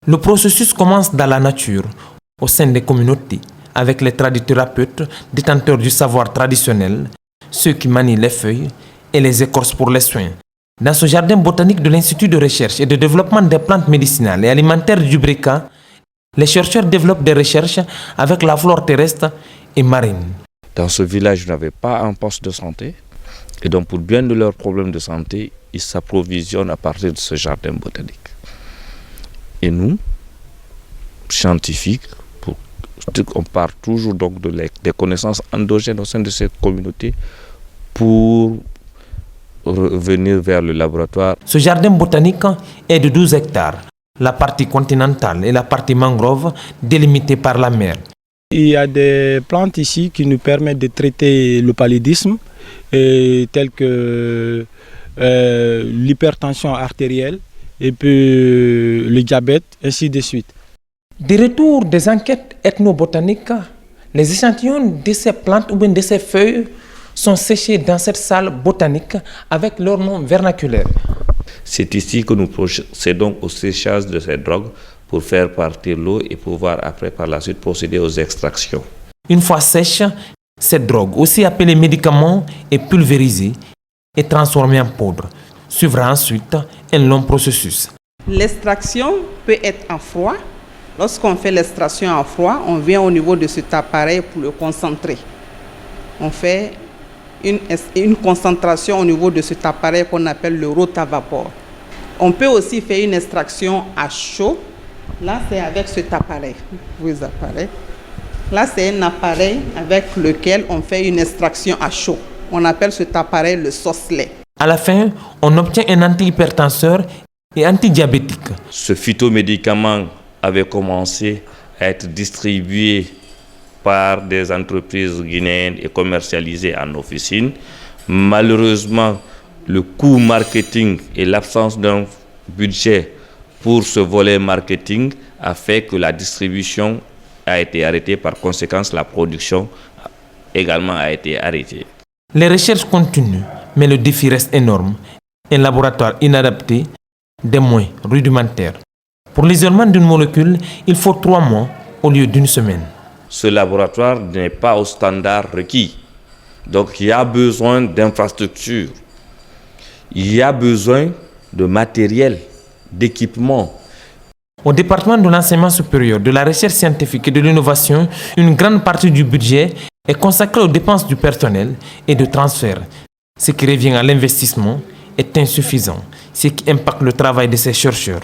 Le processus commence dans la nature, au sein des communautés, avec les tradithérapeutes, détenteurs du savoir traditionnel, ceux qui manient les feuilles et les écorces pour les soins. Dans ce jardin botanique de l'Institut de recherche et de développement des plantes médicinales et alimentaires du Breka, les chercheurs développent des recherches avec la flore terrestre et marine. Dans ce village, il n'y avait pas un poste de santé. Et donc, pour bien de leurs problèmes de santé, ils s'approvisionnent à partir de ce jardin botanique. Et nous, scientifiques, on part toujours donc des connaissances endogènes au sein de cette communauté pour revenir vers le laboratoire. Ce jardin botanique est de 12 hectares, la partie continentale et la partie mangrove délimitée par la mer. Il y a des plantes ici qui nous permettent de traiter le paludisme, telles que l'hypertension artérielle et puis le diabète, ainsi de suite. Des retours des enquêtes ethnobotaniques, les échantillons de ces plantes ou bien de ces feuilles sont séchés dans cette salle botanique avec leur nom vernaculaire. C'est ici que nous procédons au séchage de ces drogues pour faire partir l'eau et pouvoir après par la suite procéder aux extractions. Une fois sèche, cette drogue, aussi appelée médicament, est pulvérisée et transformée en poudre. Suivra ensuite un long processus. L'extraction peut être en froid. Lorsqu'on fait l'extraction en froid, on vient au niveau de cet appareil pour le concentrer. On fait une concentration au niveau de cet appareil qu'on appelle le rotavapor. On peut aussi faire une extraction à chaud. Là, c'est avec cet appareil. Là, c'est un appareil avec lequel on fait une extraction à chaud. On appelle cet appareil le saucelet. À la fin, on obtient un antihypertenseur et antidiabétique. Ce phytomédicament avait commencé à être distribué par des entreprises guinéennes et commercialisé en officine. Malheureusement, le coût marketing et l'absence d'un budget pour ce volet marketing a fait que la distribution a été arrêtée. Par conséquent, la production également a été arrêtée. Les recherches continuent, mais le défi reste énorme. Un laboratoire inadapté, des moyens rudimentaires. Pour l'isolement d'une molécule, il faut 3 mois au lieu d'une semaine. Ce laboratoire n'est pas au standard requis. Donc il y a besoin d'infrastructures, il y a besoin de matériel, d'équipement. Au département de l'enseignement supérieur, de la recherche scientifique et de l'innovation, une grande partie du budget est consacrée aux dépenses du personnel et de transfert. Ce qui revient à l'investissement est insuffisant, ce qui impacte le travail de ces chercheurs.